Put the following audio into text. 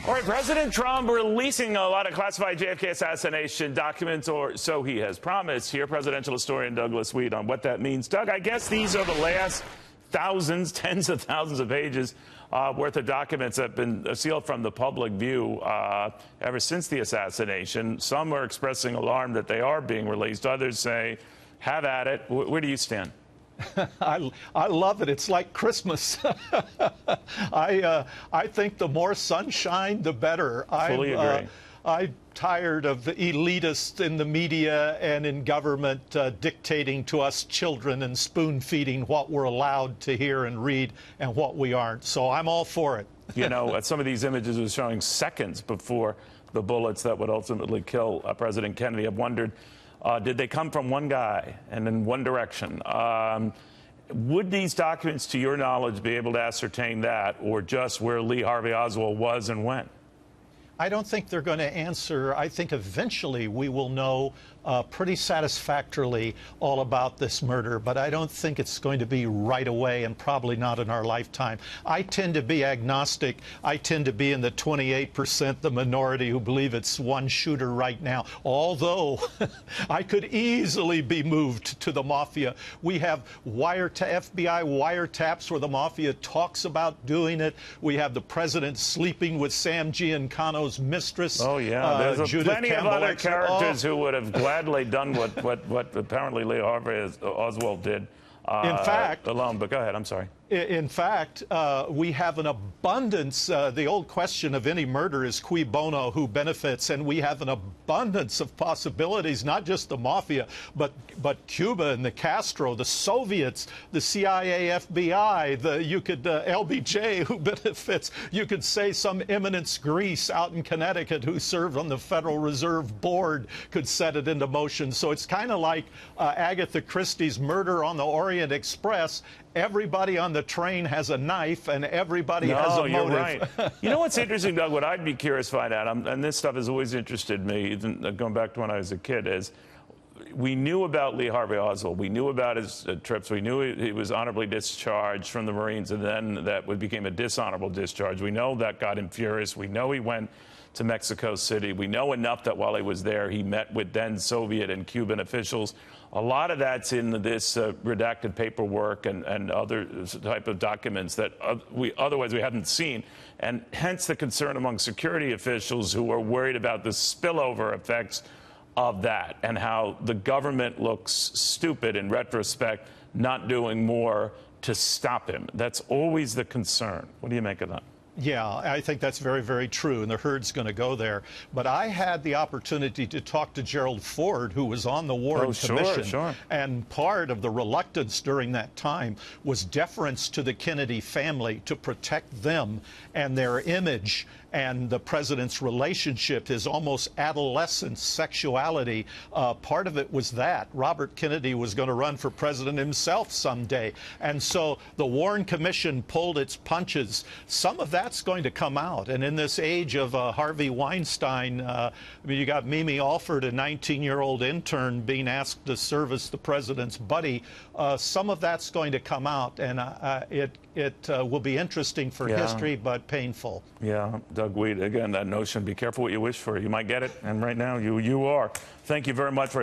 All right, President Trump releasing a lot of classified JFK assassination documents, or so he has promised. Here, presidential historian Doug Wead on what that means. Doug, I guess these are the last thousands, tens of thousands of pages worth of documents that have been sealed from the public view ever since the assassination. Some are expressing alarm that they are being released. Others say, have at it. Where do you stand? I love it. It's like Christmas. I think the more sunshine, the better. Fully agree. I'm tired of the elitists in the media and in government dictating to us children and spoon-feeding what we're allowed to hear and read and what we aren't. So I'm all for it. You know, some of these images were showing seconds before the bullets that would ultimately kill President Kennedy. I've wondered, did they come from one guy and in one direction? Would these documents, to your knowledge, be able to ascertain that, or just where Lee Harvey Oswald was and when? I don't think they're going to answer. I think eventually we will know pretty satisfactorily all about this murder, but I don't think it's going to be right away, and probably not in our lifetime. I tend to be agnostic. I tend to be in the 28%, the minority who believe it's one shooter right now, although I could easily be moved to the mafia. We have FBI wiretaps where the mafia talks about doing it. We have the president sleeping with Sam Giancano's mistress. Oh, yeah. There's plenty of other characters who would have gladly done what apparently Lee Harvey Oswald did. In fact, alone. But go ahead. I'm sorry. In fact, we have an abundance. The old question of any murder is cui bono, who benefits, and we have an abundance of possibilities. Not just the mafia, but Cuba and the Castro, the Soviets, the CIA, FBI. LBJ, who benefits. You could say some eminence Greece out in Connecticut who served on the Federal Reserve Board could set it into motion. So it's kind of like Agatha Christie's Murder on the Orient Express. Everybody on the train has a knife, and everybody has a motive. You're right. You know what's interesting, Doug? What I'd be curious to find out, and this stuff has always interested me, even going back to when I was a kid, is we knew about Lee Harvey Oswald. We knew about his trips. We knew he was honorably discharged from the Marines, and then that became a dishonorable discharge. We know that got him furious. We know he went to Mexico City. We know enough that while he was there, he met with then Soviet and Cuban officials. A lot of that's in this redacted paperwork and other type of documents that otherwise we haven't seen. And hence the concern among security officials who are worried about the spillover effects of that and how the government looks stupid in retrospect, not doing more to stop him. That's always the concern. What do you make of that? Yeah, I think that's very, very true, and the herd's going to go there. But I had the opportunity to talk to Gerald Ford, who was on the Warren Commission. Sure. And part of the reluctance during that time was deference to the Kennedy family to protect them and their image and the president's relationship, his almost adolescent sexuality. Part of it was that. Robert Kennedy was going to run for president himself someday. And so the Warren Commission pulled its punches. Some of that's going to come out. And in this age of Harvey Weinstein, I mean, you got Mimi Alford, a 19-year-old intern, being asked to serve as the president's buddy. Some of that's going to come out, and it will be interesting for history, but painful. Yeah, Doug Wead, again, that notion, be careful what you wish for. You might get it, and right now you are. Thank you very much for